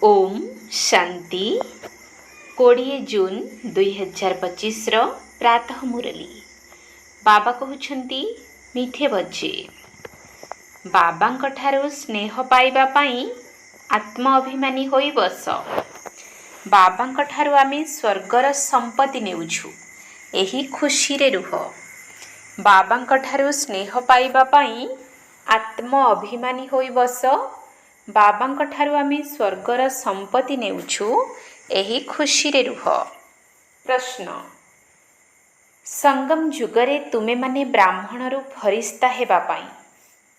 ओम शांति 20 जून 2025 प्रातः मुरली बाबा कहउछंती मिठे बच्चे बाबांक ठारू स्नेह पाइबा पाई आत्म अभिमानी होई बस। बाबांक ठारू आमे स्वर्गर संपत्ति नेउछु, एही खुशी रे रुह। बाबांक ठारू स्नेह पाइबा पाई आत्म अभिमानी होई बस। बाबांक ठारू आमे स्वर्गर संपत्ति नेउछु, एही खुशी रे रुह। प्रश्न, संगम जुगरे तुमे माने ब्राह्मणरू फरिस्ता हेबा पाई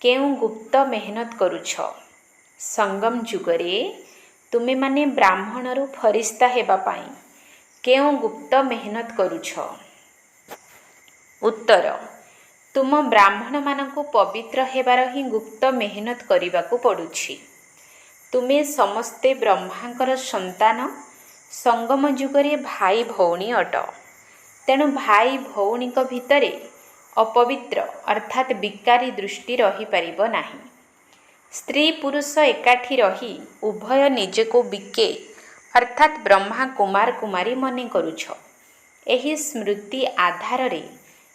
केउ गुप्त मेहनत करुछ? संगम जुगरे तुमे माने ब्राह्मणरू फरिस्ता हेबा पाई केउ गुप्त मेहनत करुछ? उत्तर, तुम ब्राह्मण मानकु पवित्र हेबार ही गुप्त मेहनत करिबाकु पडुछि। तुमे समस्ते ब्रह्मांकर संतान, संगम जुगरे भाई भौणी अट। तेणु भाई भौणीक भितरे अपवित्र अर्थात विकारी दृष्टि रही पारिब नाही। स्त्री पुरुष एकाठी रही उभय निजको बिके अर्थात ब्रह्मा कुमार कुमारी मने करुछ। एही स्मृति आधार रे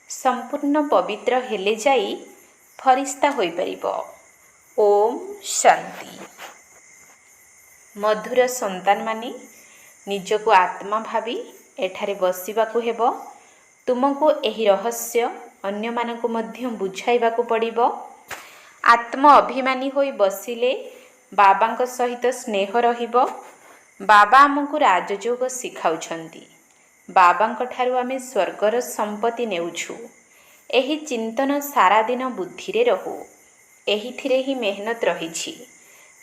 संपूर्ण पवित्र हेले जाई फरिस्ता होई परिब। ओम शांति। मधुर संतान माने निजको आत्मा भावी एठारे बसिबाकु हेबो। तुमको एही रहस्य अन्य मानकु मध्य बुझाइबाकु पड़िबो। आत्म अभिमानी होई बसिले बाबांक सहित स्नेह रहिबो। बाबा आमको राजयोग शिखाउछंती। बाबांक ठारू आमे स्वर्गर संपत्ति नेउछु। एही चिंतन सारा दिन बुद्धि रे रहू। एहिथिरे ही मेहनत रहिछि।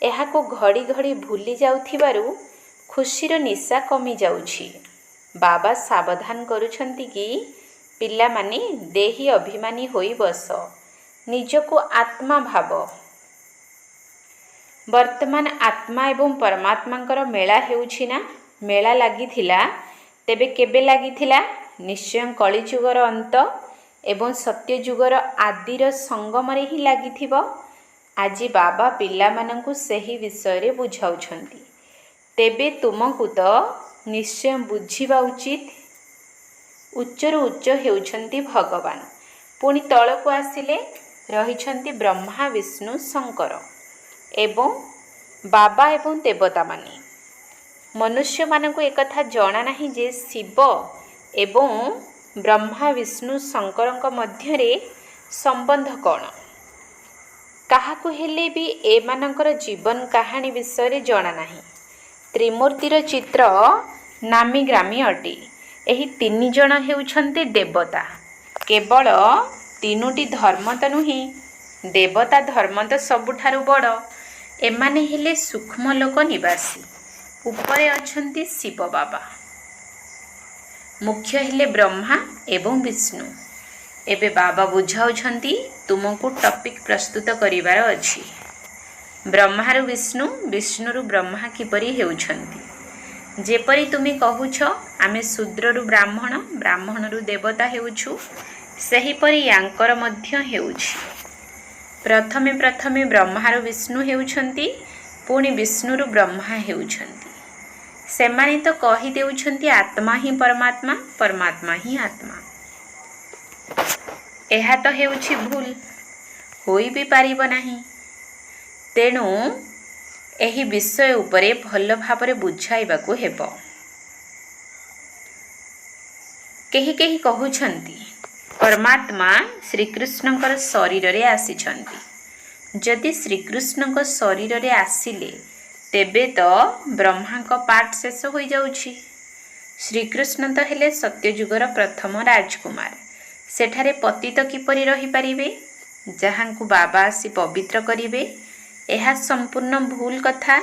एहाको घड़ी घड़ी भूली जाउथिबारु खुशीर निशा कमी जाउछि। बाबा सावधान करुछंती कि पिला माने देही अभिमानी होई बस, निजको आत्मा भाव। वर्तमान आत्मा एवं परमात्मांकर मेला हेउछि ना? मेला लागिथिला तेबे केबे लागिथिला? निश्चय कलिजुगर अंत एवं सत्यजुगर आदिर संगमरे ही लागिथिबो। आजी बाबा पिला मानंकु सही विषय रे बुझाउछंती। तेबे तुमकु तो निश्चय बुझिबा उचित। उच्चरु उच्च हेउछंती भगवान, पुणी तळकु आसिले रहिछंती ब्रह्मा विष्णु शंकर एवं बाबा एवं देवता माने। मनुष्य मानंकु एकथा जणा नाही जे शिव एवं ब्रह्मा विष्णु शंकरंक मध्यरे संबंध कौन। काहाकु हेले भी एमानंकर जीवन कहानी विषय जणा नाही। त्रिमूर्तिर चित्र नामी ग्रामी अटे। एही तीन जण हेउछन्ते देवता। केवल तीनोटी धर्म तो नुही, देवता धर्म तो सबुठारु बड़। एमाने हेले सूक्ष्म लोक निवासी। उपरे अछन्ति शिव बाबा, मुख्य हेले ब्रह्मा एवं विष्णु। एबे बाबा बुझाउछन्ति तुमको टॉपिक प्रस्तुत करिवार अछि। ब्रह्मारु विष्णु, विष्णुरु ब्रह्मा किपरि हेउछन्ति। जेपरि तुमे कहूछ आमे शूद्ररु ब्राह्मण, ब्राह्मणरु देवता हेउछु, सेहिपरि यांकर मध्य हेउछि। प्रथमे प्रथमे ब्रह्मारु विष्णु हेउछन्ति, पुणी विष्णुरु ब्रह्मा हेउछन्ति। सेमाने तो कहि देउछन्ति आत्मा ही परमात्मा, परमात्मा ही आत्मा। एहा तो हेउछि भूल, होई भी पारिबो नाही। तेणु एही विषय उपरे भल भाबरे बुझाइबाकु हेबो। केही केही कहउछन्ति परमात्मा श्रीकृष्णकर शरीर रे आसिछन्ति। जदि श्रीकृष्णक शरीर रे आसिले तेबे तो ब्रह्मांक पाठ शेष होई जाउछि। श्रीकृष्ण तो हेले सत्यजुगर प्रथम राजकुमार। सेठारे पतित किपरि रही पारिबे? जहांकु बाबा आसी पवित्र करिबे। एहा संपूर्ण भूल कथा।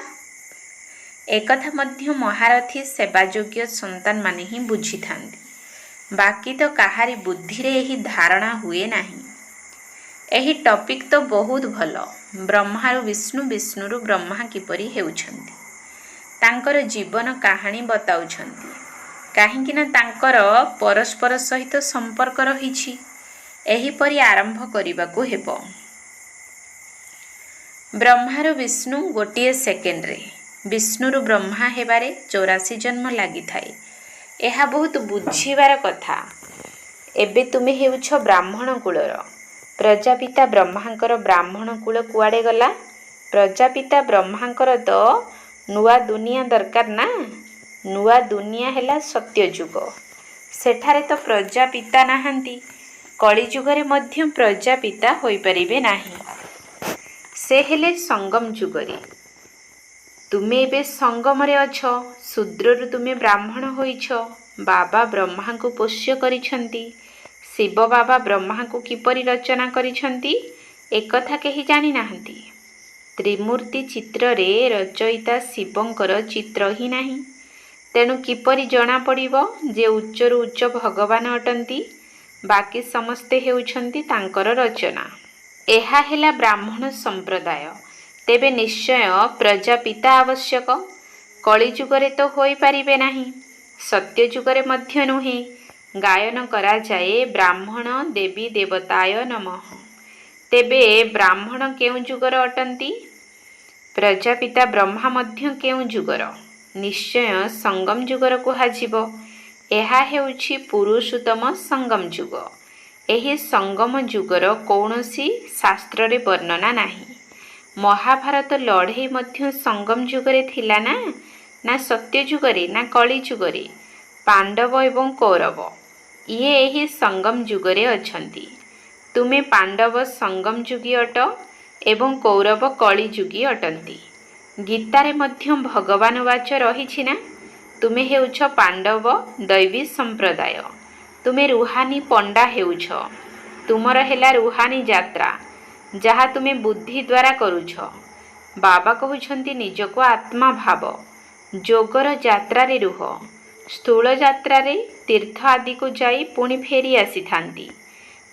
एकथा मध्य महारथी सेवा योग्य संतान माने ही बुझी थांती। बाकी तो काहारी बुद्धि रे एही धारणा हुए नाही। एही टॉपिक तो बहुत भल। ब्रह्मारु विष्णु, विष्णुरु ब्रह्मा किपरि हेउछन्ति तांकर जीवन कहानी बताउछन्ति। काहेकि ना तांकर परस्पर सहित संपर्क रहिछि। एहीपरि आरंभ करिबाकु हेबो। ब्रह्मारु विष्णु गोटिए सेकेंड रे विष्णुरु ब्रह्मा हेबारे 84 जन्म लगी थाए। यह बहुत बुझीबार कथा। एबे तुमे हेउछ ब्राह्मण कूलर। प्रजापिता ब्रह्मांकर ब्राह्मण कूल कुआड़े गला। प्रजापिता ब्रह्मांकर तो नुआ दुनिया दरकार ना। नुआ दुनिया हेला सत्यजुग। सेठारे तो प्रजापिता नाहांती। कलिजुगरे मध्य प्रजापिता होई परिबे नाही। से हेले संगम जुगरे। तुमे एबे संगमरे अछ। शूद्ररु तुमे ब्राह्मण होइछ। बाबा ब्रह्मा को पोष्य करिछंती। शिव बाबा ब्रह्मा को किपरि रचना करिछंती एकथा केही जानी नाहंती। त्रिमूर्ति चित्र रे रचयिता शिवंकर चित्र ही नाही। तेणु किपरि जना पड़िबो जे उच्चरु उच्च भगवान अटंती। बाकी समस्ते हेउछंती तांकर रचना। एहा हेला ब्राह्मण संप्रदाय। तेबे निश्चय प्रजापिता आवश्यक। कलिजुगरे तो होई पारिबे नाही। सत्यजुगरे मध्य नुहे। गायन करा जाए ब्राह्मण देवी देवताय नमः। तेबे ब्राह्मण केउ जुगर अटंती? प्रजापिता ब्रह्मा मध्य केउ जुगर? निश्चय संगम जुगर कुहाजिबो। एहा हेउछि पुरुषोत्तम संगम जुग। एही संगम जुगर कौनसी शास्त्र रे वर्णना नाही। महाभारत लड़ाई मध्य संगम जुगरे थिला ना। ना सत्य जुगरे ना कली जुगरे। पांडव एवं कौरव ये एही संगम जुगरे अछंती। तुमे पांडव संगम जुगी अट एवं कौरव कली जुगी अटंती। गीतारे मध्य भगवान वाच रहिछि ना। तुमे हेउछ पांडव दैवी संप्रदाय। तुमे रुहानी पंडा हेउछ। तुमर हेला रुहानी यात्रा जहा तुमे बुद्धि द्वारा करूछ। बाबा कहउछंती निजको आत्मा भाव। जोगर यात्रा रे रुह। स्थूल यात्रा रे तीर्थ आदि को जाई पुणी फेरी आसी थांती।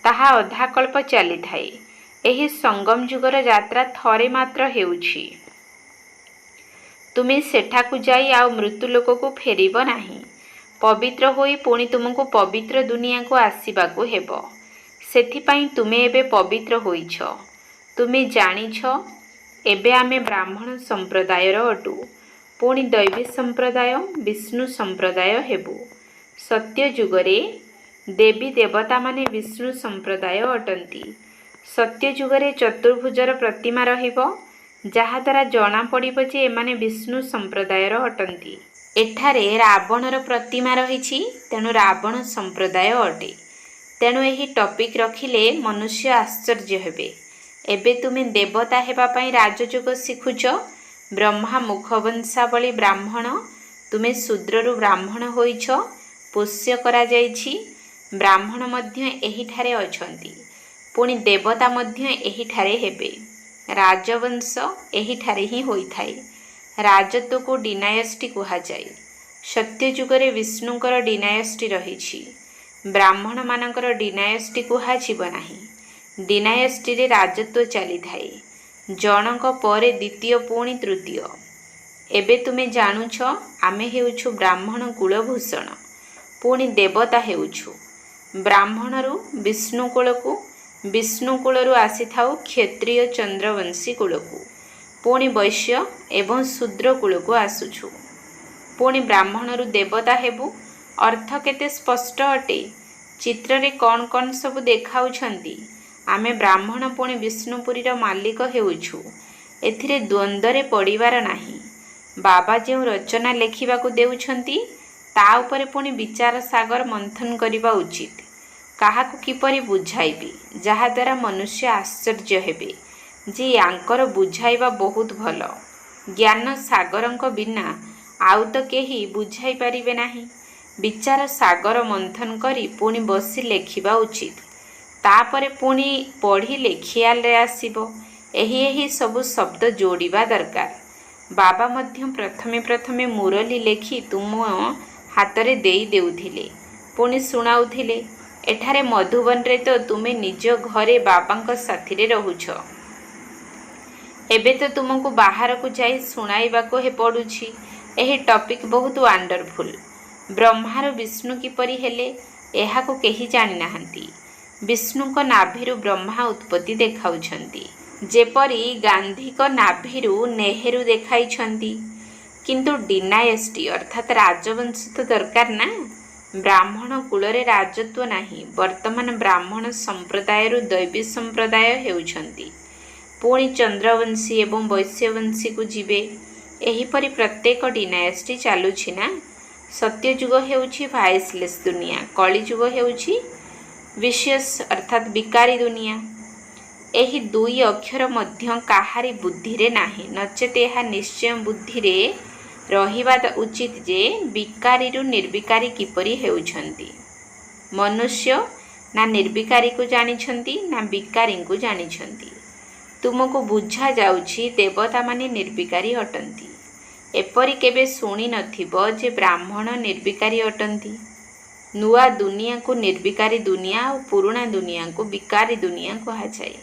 ताहा अधा कल्प चली थाए। एही संगम जुगर यात्रा थरे मात्र हेउछि। तुमे सेठाकु जाई आउ मृत्यु लोक को फेरिब नाही। पवित्र होई पुणी तुमको पवित्र दुनिया को आसीबाकु हेबो। सेथिपाई तुमे एबे पवित्र होइछ। तुमे जानिछ एबे आमे ब्राह्मण संप्रदायर अटु। पुणी दैवी संप्रदाय विष्णु संप्रदाय हेबु। सत्य जुगरे देवी देवता माने विष्णु संप्रदाय अटंती। सत्य जुगरे चतुर्भुजर प्रतिमा रहिबो जहा द्वारा जना पड़िबो जे एमाने विष्णु संप्रदायर अटंती। एठारे रावणर प्रतिमा रहिछि तेणु रावण संप्रदाय अटे। तेणु एही टॉपिक रखिले मनुष्य आश्चर्य हेबे। एबे तुमे देवता हेबा पई राजयोग शिखुछ। ब्रह्मा मुखवंशावली ब्राह्मण। तुमे शूद्ररु ब्राह्मण होइछ। पोष्य करा जाइछि। ब्राह्मण मध्य एहिठारे अछंती। पुणी देवता मध्य एहिठारे हेबे। राजवंश एहिठारे ही होइथाए। राजत्व को डिनायस्टी कुहा जाए। सत्य जुगरे विष्णुकर डिनायस्टी रहिछि। ब्राह्मण मानकर डिनायस्टी कुहाजिब नाही। डिनायस्टी रे राजत्व चली थाए। जनक परे द्वितीय पुणी तृतीय। एबे तुमे जानुछ आमे हेउछु ब्राह्मण कुलभूषण। पुणी देवता हेउछु। ब्राह्मणरु विष्णु कुलकु विष्णु कुलरु आसी थाउ क्षत्रिय चंद्रवंशी कुलकु। पुणी वैश्य एवं शूद्र कुलकु आसुछु। पुणी ब्राह्मणरु देवता हेबु। अर्थ केते स्पष्ट अटे। चित्र रे कौन कौन सब देखाउछंती। आमे ब्राह्मण पुणी विष्णुपुरीर मालिक हेउछु। एथिरे द्वंद्वरे पड़िबार नाही। बाबा जो रचना लेखिबाकु देउछंती ता उपरे पुणी विचार सागर मंथन करिबा उचित। काहाकु किपरि बुझाइबी जहा द्वारा मनुष्य आश्चर्य हेबे जे यांकर बुझाइबा बहुत भल। ज्ञान सागरंक बिना आउ तो केही बुझाई पारिबे नाही। विचार सागर मंथन करी पुणी बसी लेखिबा उचित। तापरे पुणी पढ़ी खियाल रे आसीबो। एही सबु शब्द जोड़िबा दरकार। बाबा मध्य प्रथमे मुरली लेखि तुम हातरे देई देउथिले पुणी सुनाउथिले। एठारे मधुबन रे तो तुमे निज घरे बाबांक साथी रे रहुछ। एबे तो तुमको बाहर को जाई सुनाइबाको हे पड़ुछि। एही टॉपिक बहुत वंडरफुल। ब्रह्मार विष्णु किपरि हेले एहाको केही जानि नाहंती। विष्णुक नाभिरु ब्रह्मा उत्पत्ति देखाउछंती। जेपरि गांधी को नाभिरु नेहरू देखाइछंती। किंतु डिनायस्टी अर्थात राजवंश तो दरकार ना। ब्राह्मण कूलरे राजत्व नाही। वर्तमान ब्राह्मण संप्रदाय दैवी संप्रदाय हेउछंती। पुणी चंद्रवंशी एवं वैश्यवंशी को जीवे। एहीपरि प्रत्येक डिनायस्टी चालुछि ना। सत्ययुग हेउछि वाइसलेस दुनिया, कलिजुग हेउछि विशियस अर्थात विकारी दुनिया। एही दुई अक्षर मध्य काहारी बुद्धि रे नाही, नचेत ଏହା निश्चय बुद्धि रे रहिबा उचित जे विकारी रु निर्विकारी किपरि हेउछंती। मनुष्य ना निर्विकारी को जानिछंती ना विकारी को जानिछंती। तुमको बुझा जाउछि देवता माने निर्विकारी अटंती। एपरि केबे शुणी नथिबो जे ब्राह्मण निर्विकारी अटंती। नुआ दुनिया को निर्विकारी दुनिया और पुराना दुनिया को विकारी दुनिया कहुए।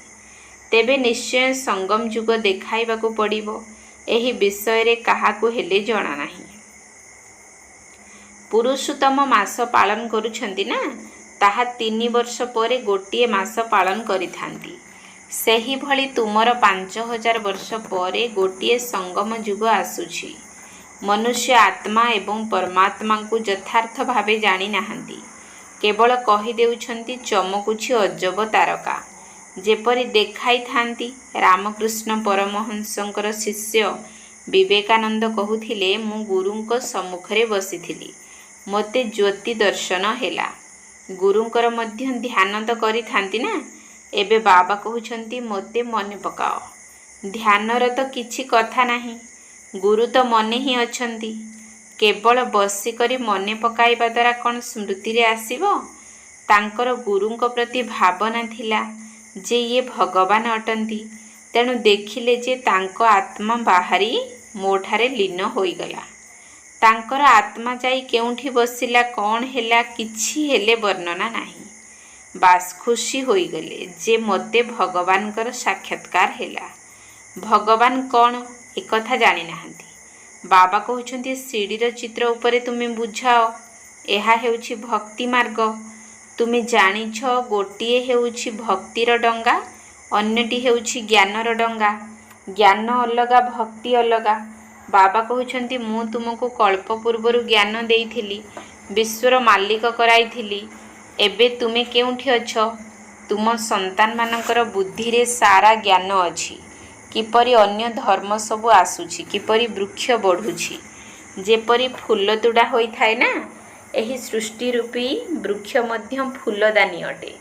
तेबे निश्चय संगम जुग देखाइबा को पड़िबो। एही विषय रे काहाकू हेले जणा नाही। पुरुषोत्तम मास पालन करुछंती ना, ताहा 3 वर्ष परे गोटिए मास पालन करिथांती। सेही भली तुमर 5000 वर्ष परे गोटिए संगम जुग आसुछि। मनुष्य आत्मा एवं परमात्मा को यथार्थ भावे जानी नाहंती। केवल कही देउछंती चमकुछि अजब तारका। जेपरि देखाई थांती। रामकृष्ण परमहंसंकर शिष्य विवेकानंद कहुथिले, मु गुरुंक सम्मुखरे बसिथिली, मते ज्योति दर्शन हेला। गुरुंकर मध्य ध्यान तो करि थांती ना। एबे बाबा कहउछंती मते मने पकाओ। ध्यानर तो किछि कथा नाही, गुरु तो मने ही अछंती। केवल बसी करी मने पकाइबा द्वारा कौन स्मृति रे आसीबो। तांकर गुरुंक प्रति भावना थिला जे ये भगवान अटंती। तेणु देखिले जे तांको आत्मा बाहरी मोठारे लीन होईगला। तांकर आत्मा जाई केउठी बसिला, कौन हेला, किछि हेले वर्णना नाही। बास खुशी होईगले जे मते भगवानकर साक्षात्कार हेला। भगवान कौन एकथा जानी नाहंती। बाबा कहउछंती सीढ़ीर चित्र उपरे तुमे बुझाओ। एहा हेउछि भक्ति मार्ग। तुमे जानिछ गोटिए हेउछि भक्तिर डंगा, अन्यटी हेउछि ज्ञानर डंगा। ज्ञान अलगा, भक्ति अलगा। बाबा कहउछंती मु तुमको कल्प पूर्वरु ज्ञान देइथिली, विश्वर मालिक कराइथिली। एबे तुमे केउठी अछ? तुम संतान मानकर बुद्धि रे सारा ज्ञान अछि। किपरि अन्य धर्म सबु आसुछि, किपरि वृक्ष बढ़ुछि। जेपरि फूल तुड़ा होई थाए ना, एही सृष्टि रूपी वृक्ष मध्य फूलदानी अटे।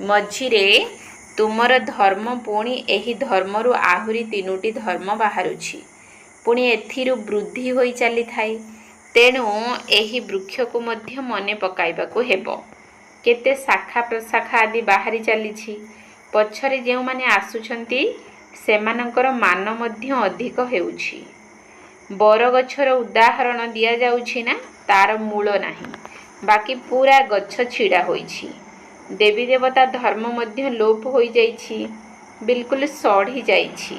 मझिरे तुमर धर्म, पुणी एही धर्मरु आहुरी 3टी धर्म बाहरुछि। पुणी एथिरु वृद्धि होई चली थाए। तेणु एही वृक्ष को मध्य मने पकाइबाकू हेबो। केते शाखा प्रशाखा आदि बाहरी चलीछि। पछरे जेउ माने आसुछंती सेमानंकर मान मध्य अधिक हेउछि। बरगछर उदाहरण दिया जाउछि ना, तार मूल नाही, बाकी पूरा गछ छिड़ा होइछि। देवी देवता धर्म मध्य लोप होई जाइछि, बिल्कुल सढ़ी जाइछि।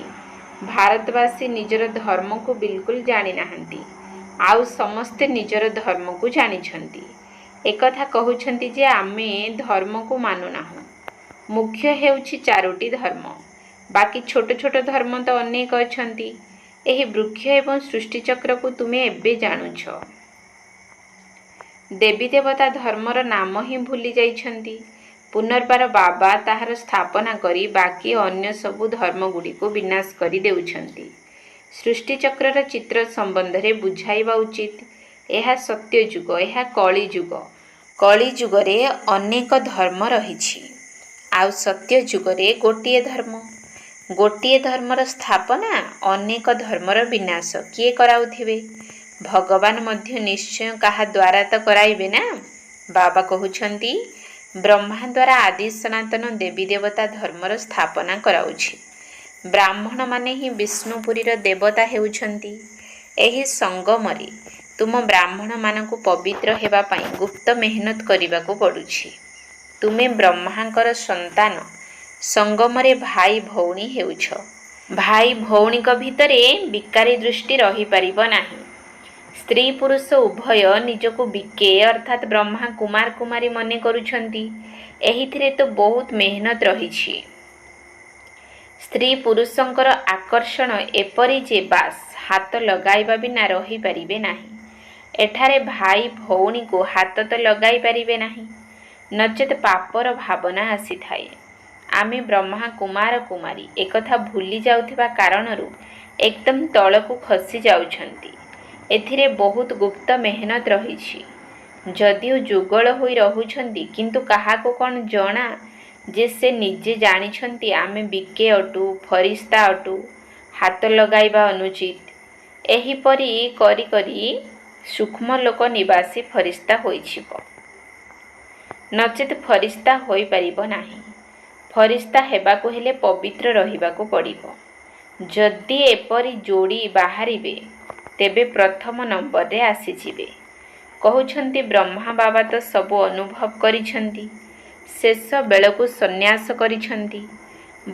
भारतवासी निजर धर्म को बिल्कुल जानी नाहंती। आउ समस्ते निजर धर्म को जानिछंती। एकथा कहउछंती जे आमे धर्म को मानु नाहु। मुख्य हेउछि 4टी धर्म, बाकी छोट छोट धर्म तो अनेक अछंती। एही वृक्ष एवं सृष्टि चक्र को तुमे एबे जानुछ। देवी देवता धर्मर नाम ही भूली जाइछंती। पुनर्बार बाबा ताहार स्थापना करी बाकी अन्य सबु धर्म गुडी को विनाश करी देउछंती। सृष्टि चक्रर चित्र संबंध रे बुझाइबा उचित। एहा सत्य जुग, एहा कली जुग। कली जुग रे अनेक धर्म रहिछि, आउ सत्य जुग रे गोटिए धर्म। गोटिए धर्मर स्थापना, अनेक धर्मर विनाश किए कराउथिबे? भगवान मध्य निश्चय कहा द्वारा तो कराइबे ना। बाबा कहउछंती ब्रह्मा द्वारा आदि सनातन देवी देवता धर्मर स्थापना कराउछि। ब्राह्मण माने ही विष्णुपुरीर देवता हेउछंती। एही संगमरे तुम ब्राह्मण मानकु पवित्र हेबा पई गुप्त मेहनत करिबाकू पडुछि। तुमे ब्रह्मांकर संतान। संगमरे भाई भौणी हेउछ। भाई भौणीक भितरे विकारी दृष्टि रही परिब नाही। स्त्री पुरुष उभय निजको बिके अर्थात ब्रह्मा कुमार कुमारी मने करुछंती। एहिथिरे तो बहुत मेहनत रहिछि। ସ୍ତ୍ରୀ ପୁରୁଷଙ୍କର ଆକର୍ଷଣ ଏପରି ଯେ ବାସ୍ ହାତ ଲଗାଇବା ବିନା ରହିପାରିବେ ନାହିଁ। ଏଠାରେ ଭାଇ ଭଉଣୀକୁ ହାତ ତ ଲଗାଇ ପାରିବେ ନାହିଁ, ନଚେତ୍ ପାପର ଭାବନା ଆସିଥାଏ। ଆମେ ବ୍ରହ୍ମା କୁମାର କୁମାରୀ ଏକଥା ଭୁଲି ଯାଉଥିବା କାରଣରୁ ଏକଦମ ତଳକୁ ଖସି ଯାଉଛନ୍ତି। ଏଥିରେ ବହୁତ ଗୁପ୍ତ ମେହନତ ରହିଛି। ଯଦିଓ ଯୁଗଳ ହୋଇ ରହୁଛନ୍ତି, କିନ୍ତୁ କାହାକୁ କ'ଣ ଜଣା ଯେ ସେ ନିଜେ ଜାଣିଛନ୍ତି ଆମେ ବିକେ ଅଟୁ, ଫରିସ୍ତା ଅଟୁ, ହାତ ଲଗାଇବା ଅନୁଚିତ। ଏହିପରି କରି କରି ସୂକ୍ଷ୍ମ ଲୋକ ନିବାସୀ ଫରିସ୍ତା ହୋଇଯିବ, ନଚେତ୍ ଫରିସ୍ତା ହୋଇପାରିବ ନାହିଁ। ଫରିସ୍ତା ହେବାକୁ ହେଲେ ପବିତ୍ର ରହିବାକୁ ପଡ଼ିବ। ଯଦି ଏପରି ଯୋଡ଼ି ବାହାରିବେ, ତେବେ ପ୍ରଥମ ନମ୍ବରରେ ଆସିଯିବେ। କହୁଛନ୍ତି ବ୍ରହ୍ମା ବାବା ତ ସବୁ ଅନୁଭବ କରିଛନ୍ତି, ଶେଷ ବେଳକୁ ସନ୍ନ୍ୟାସ କରିଛନ୍ତି।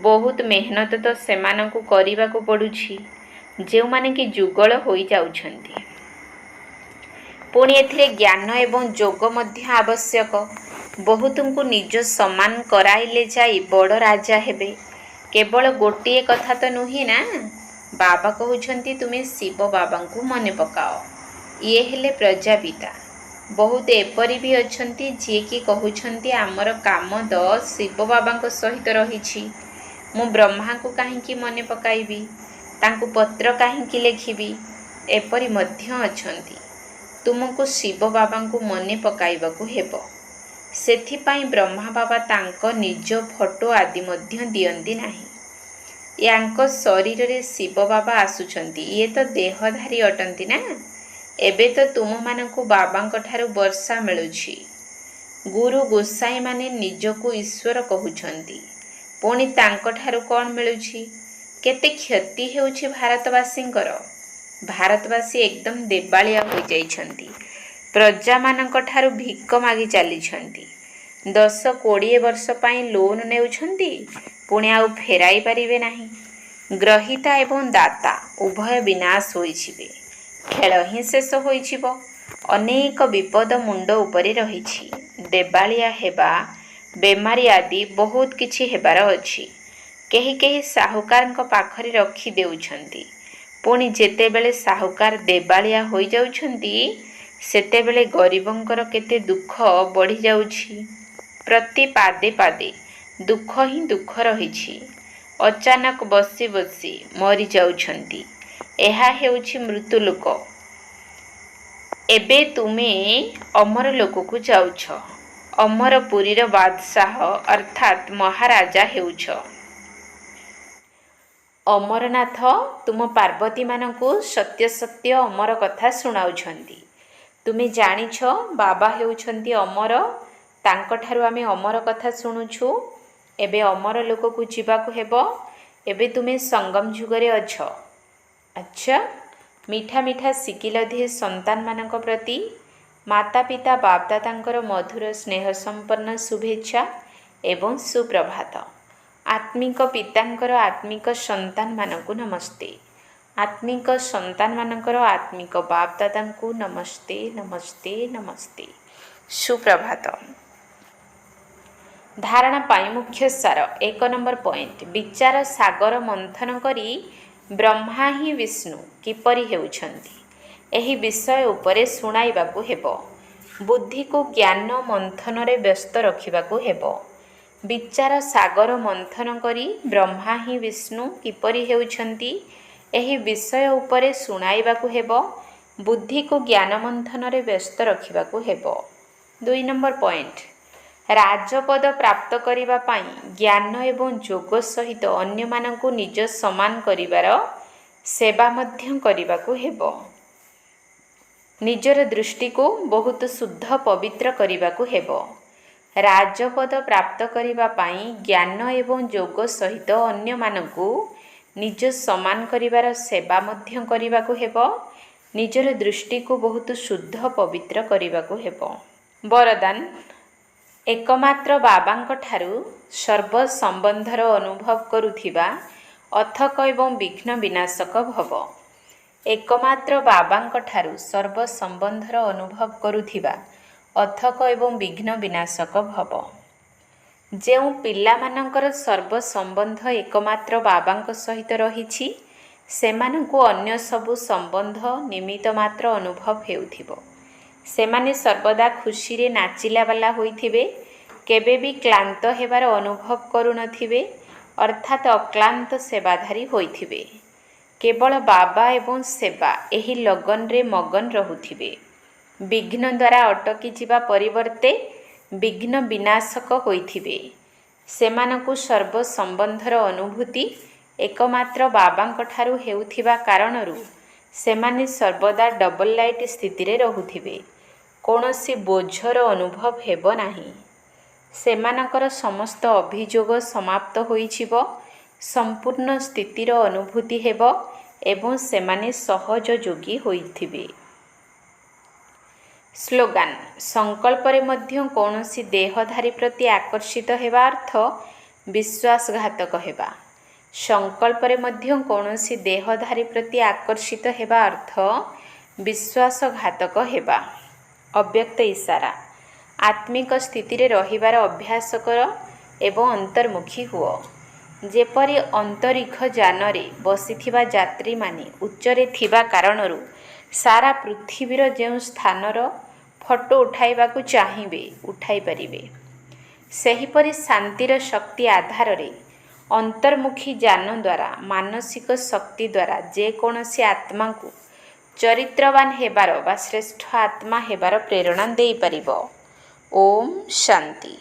ବହୁତ ମେହନତ ତ ସେମାନଙ୍କୁ କରିବାକୁ ପଡ଼ୁଛି, ଯେଉଁମାନେ କି ଯୁଗଳ ହୋଇଯାଉଛନ୍ତି। ପୁଣି ଏଥିରେ ଜ୍ଞାନ ଏବଂ ଯୋଗ ମଧ୍ୟ ଆବଶ୍ୟକ। ବହୁତଙ୍କୁ ନିଜ ସମାନ କରାଇଲେ ଯାଇ ବଡ଼ ରାଜା ହେବେ। କେବଳ ଗୋଟିଏ କଥା ତ ନୁହେଁ ନା। ବାବା କହୁଛନ୍ତି ତୁମେ ଶିବ ବାବାଙ୍କୁ ମନେ ପକାଅ, ଇଏ ହେଲେ ପ୍ରଜାପିତା। ବହୁତ ଏପରି ବି ଅଛନ୍ତି ଯିଏକି କହୁଛନ୍ତି ଆମର କାମ ତ ଶିବ ବାବାଙ୍କ ସହିତ ରହିଛି, ମୁଁ ବ୍ରହ୍ମାଙ୍କୁ କାହିଁକି ମନେ ପକାଇବି, ତାଙ୍କୁ ପତ୍ର କାହିଁକି ଲେଖିବି। ଏପରି ମଧ୍ୟ ଅଛନ୍ତି। ତୁମକୁ ଶିବ ବାବାଙ୍କୁ ମନେ ପକାଇବାକୁ ହେବ। ସେଥିପାଇଁ ବ୍ରହ୍ମା ବାବା ତାଙ୍କ ନିଜ ଫଟୋ ଆଦି ମଧ୍ୟ ଦିଅନ୍ତି ନାହିଁ। ୟାଙ୍କ ଶରୀରରେ ଶିବ ବାବା ଆସୁଛନ୍ତି, ଇଏ ତ ଦେହଧାରୀ ଅଟନ୍ତି ନା। ଏବେ ତ ତୁମମାନଙ୍କୁ ବାବାଙ୍କ ଠାରୁ ବର୍ଷା ମିଳୁଛି। ଗୁରୁ ଗୋସାଇଁମାନେ ନିଜକୁ ଈଶ୍ୱର କହୁଛନ୍ତି, ପୁଣି ତାଙ୍କଠାରୁ କ'ଣ ମିଳୁଛି? କେତେ କ୍ଷତି ହେଉଛି ଭାରତବାସୀଙ୍କର। ଭାରତବାସୀ ଏକଦମ ଦେବାଳିଆ ହୋଇଯାଇଛନ୍ତି। ପ୍ରଜାମାନଙ୍କ ଠାରୁ ଭିକ ମାଗି ଚାଲିଛନ୍ତି। 10-20 ବର୍ଷ ପାଇଁ ଲୋନ୍ ନେଉଛନ୍ତି, ପୁଣି ଆଉ ଫେରାଇ ପାରିବେ ନାହିଁ। ଗ୍ରହୀତା ଏବଂ ଦାତା ଉଭୟ ବିନାଶ ହୋଇଯିବେ। ଖେଳ ହିଁ ଶେଷ ହୋଇଯିବ। ଅନେକ ବିପଦ ମୁଣ୍ଡ ଉପରେ ରହିଛି। ଦେବାଳିଆ ହେବା, ବେମାରୀ ଆଦି ବହୁତ କିଛି ହେବାର ଅଛି। କେହି କେହି ସାହୁକାରଙ୍କ ପାଖରେ ରଖି ଦେଉଛନ୍ତି, ପୁଣି ଯେତେବେଳେ ସାହୁକାର ଦେବାଳିଆ ହୋଇଯାଉଛନ୍ତି, ସେତେବେଳେ ଗରିବଙ୍କର କେତେ ଦୁଃଖ ବଢ଼ିଯାଉଛି। ପ୍ରତି ପାଦେ ପାଦେ ଦୁଃଖ ହିଁ ଦୁଃଖ ରହିଛି। ଅଚାନକ ବସି ବସି ମରିଯାଉଛନ୍ତି। ଏହା ହେଉଛି ମୃତ୍ୟୁଲୋକ। ଏବେ ତୁମେ ଅମର ଲୋକକୁ ଯାଉଛ। ଅମରପୁରୀର ବାଦଶାହ ଅର୍ଥାତ୍ ମହାରାଜା ହେଉଛ। ଅମରନାଥ ତୁମ ପାର୍ବତୀମାନଙ୍କୁ ସତ୍ୟ ସତ୍ୟ ଅମର କଥା ଶୁଣାଉଛନ୍ତି। ତୁମେ ଜାଣିଛ ବାବା ହେଉଛନ୍ତି ଅମର, ତାଙ୍କଠାରୁ ଆମେ ଅମର କଥା ଶୁଣୁଛୁ। ଏବେ ଅମର ଲୋକକୁ ଯିବାକୁ ହେବ। ଏବେ ତୁମେ ସଙ୍ଗମ ଯୁଗରେ ଅଛ। ଆଚ୍ଛା, ମିଠା ମିଠା ଶିକିଲ ଦିଏ ସନ୍ତାନମାନଙ୍କ ପ୍ରତି ମାତା ପିତା ବାପଦାଦାଙ୍କର ମଧୁର ସ୍ନେହ ସମ୍ପନ୍ନ ଶୁଭେଚ୍ଛା ଏବଂ ସୁପ୍ରଭାତ। ଆତ୍ମିକ ପିତାଙ୍କର ଆତ୍ମିକ ସନ୍ତାନମାନଙ୍କୁ ନମସ୍ତେ। ଆତ୍ମିକ ସନ୍ତାନମାନଙ୍କର ଆତ୍ମିକ ବାପଦାଦାଙ୍କୁ ନମସ୍ତେ ନମସ୍ତେ ନମସ୍ତେ। ସୁପ୍ରଭାତ। ଧାରଣା ପାଇଁ ମୁଖ୍ୟ ସାର। 1 ନମ୍ବର ପଏଣ୍ଟ, ବିଚାର ସାଗର ମନ୍ଥନ କରି ବ୍ରହ୍ମା ହିଁ ବିଷ୍ଣୁ କିପରି ହେଉଛନ୍ତି, ଏହି ବିଷୟ ଉପରେ ଶୁଣାଇବାକୁ ହେବ। ବୁଦ୍ଧିକୁ ଜ୍ଞାନ ମନ୍ଥନରେ ବ୍ୟସ୍ତ ରଖିବାକୁ ହେବ। ବିଚାର ସାଗର ମନ୍ଥନ କରି ବ୍ରହ୍ମା ହିଁ ବିଷ୍ଣୁ କିପରି ହେଉଛନ୍ତି, ଏହି ବିଷୟ ଉପରେ ଶୁଣାଇବାକୁ ହେବ। ବୁଦ୍ଧିକୁ ଜ୍ଞାନ ମନ୍ଥନରେ ବ୍ୟସ୍ତ ରଖିବାକୁ ହେବ। 2 ନମ୍ବର ପଏଣ୍ଟ, ରାଜପଦ ପ୍ରାପ୍ତ କରିବା ପାଇଁ ଜ୍ଞାନ ଏବଂ ଯୋଗ ସହିତ ଅନ୍ୟମାନଙ୍କୁ ନିଜ ସମାନ କରିବାର ସେବା ମଧ୍ୟ କରିବାକୁ ହେବ। ନିଜର ଦୃଷ୍ଟିକୁ ବହୁତ ଶୁଦ୍ଧ ପବିତ୍ର କରିବାକୁ ହେବ। ରାଜପଦ ପ୍ରାପ୍ତ କରିବା ପାଇଁ ଜ୍ଞାନ ଏବଂ ଯୋଗ ସହିତ ଅନ୍ୟମାନଙ୍କୁ ନିଜ ସମାନ କରିବାର ସେବା ମଧ୍ୟ କରିବାକୁ ହେବ। ନିଜର ଦୃଷ୍ଟିକୁ ବହୁତ ଶୁଦ୍ଧ ପବିତ୍ର କରିବାକୁ ହେବ। ବରଦାନ, ଏକମାତ୍ର ବାବାଙ୍କ ଠାରୁ ସର୍ବ ସମ୍ବନ୍ଧର ଅନୁଭବ କରୁଥିବା ଅଥକ ଏବଂ ବିଘ୍ନ ବିନାଶକ ଭବ। ଏକମାତ୍ର ବାବାଙ୍କ ଠାରୁ ସର୍ବ ସମ୍ବନ୍ଧର ଅନୁଭବ କରୁଥିବା ଅଥକ ଏବଂ ବିଘ୍ନ ବିନାଶକ ଭବ। ଯେଉଁ ପିଲାମାନଙ୍କର ସର୍ବ ସମ୍ବନ୍ଧ ଏକମାତ୍ର ବାବାଙ୍କ ସହିତ ରହିଛି, ସେମାନଙ୍କୁ ଅନ୍ୟ ସବୁ ସମ୍ବନ୍ଧ ନିମିତ୍ତ ମାତ୍ର ଅନୁଭବ ହେଉଥିବ। ସେମାନେ ସର୍ବଦା ଖୁସିରେ ନାଚିଲା ବାଲା ହୋଇଥିବେ, କେବେ ବି କ୍ଳାନ୍ତ ହେବାର ଅନୁଭବ କରୁନଥିବେ, ଅର୍ଥାତ୍ ଅକ୍ଳାନ୍ତ ସେବାଧାରୀ ହୋଇଥିବେ। କେବଳ ବାବା ଏବଂ ସେବା ଏହି ଲଗନରେ ମଗନ ରହୁଥିବେ। ବିଘ୍ନ ଦ୍ୱାରା ଅଟକି ଯିବା ପରିବର୍ତ୍ତେ ବିଘ୍ନ ବିନାଶକ ହୋଇଥିବେ। ସେମାନଙ୍କୁ ସର୍ବ ସମ୍ବନ୍ଧର ଅନୁଭୂତି ଏକମାତ୍ର ବାବାଙ୍କ ଠାରୁ ହେଉଥିବା କାରଣରୁ ସେମାନେ ସର୍ବଦା ଡବଲ ଲାଇଟ୍ ସ୍ଥିତିରେ ରହୁଥିବେ। କୌଣସି ବୋଝର ଅନୁଭବ ହେବ ନାହିଁ। ସେମାନଙ୍କର ସମସ୍ତ ଅଭିଯୋଗ ସମାପ୍ତ ହୋଇଯିବ, ସମ୍ପୂର୍ଣ୍ଣ ସ୍ଥିତିର ଅନୁଭୂତି ହେବ ଏବଂ ସେମାନେ ସହଜ ଯୋଗୀ ହୋଇଥିବେ। ସ୍ଲୋଗାନ: ସଂକଳ୍ପରେ ମଧ୍ୟ କୌଣସି ଦେହଧାରୀ ପ୍ରତି ଆକର୍ଷିତ ହେବା ଅର୍ଥ ବିଶ୍ୱାସଘାତକ ହେବା। ସଂକଳ୍ପରେ ମଧ୍ୟ କୌଣସି ଦେହଧାରୀ ପ୍ରତି ଆକର୍ଷିତ ହେବା ଅର୍ଥ ବିଶ୍ୱାସଘାତକ ହେବା। ଅବ୍ୟକ୍ତ ଇସାରା: ଆତ୍ମିକ ସ୍ଥିତିରେ ରହିବାର ଅଭ୍ୟାସ କର ଏବଂ ଅନ୍ତର୍ମୁଖୀ ହୁଅ। ଯେପରି ଅନ୍ତରୀକ୍ଷ ଯାନରେ ବସିଥିବା ଯାତ୍ରୀମାନେ ଉଚ୍ଚରେ ଥିବା କାରଣରୁ ସାରା ପୃଥିବୀର ଯେଉଁ ସ୍ଥାନର ଫଟୋ ଉଠାଇବାକୁ ଚାହିଁବେ ଉଠାଇପାରିବେ, ସେହିପରି ଶାନ୍ତିର ଶକ୍ତି ଆଧାରରେ ଅନ୍ତର୍ମୁଖୀ ଯାନ ଦ୍ୱାରା, ମାନସିକ ଶକ୍ତି ଦ୍ୱାରା ଯେକୌଣସି ଆତ୍ମାକୁ ଚରିତ୍ରବାନ ହେବାର ବା ଶ୍ରେଷ୍ଠ ଆତ୍ମା ହେବାର ପ୍ରେରଣା ଦେଇପାରିବ। ଓମ୍ ଶାନ୍ତି।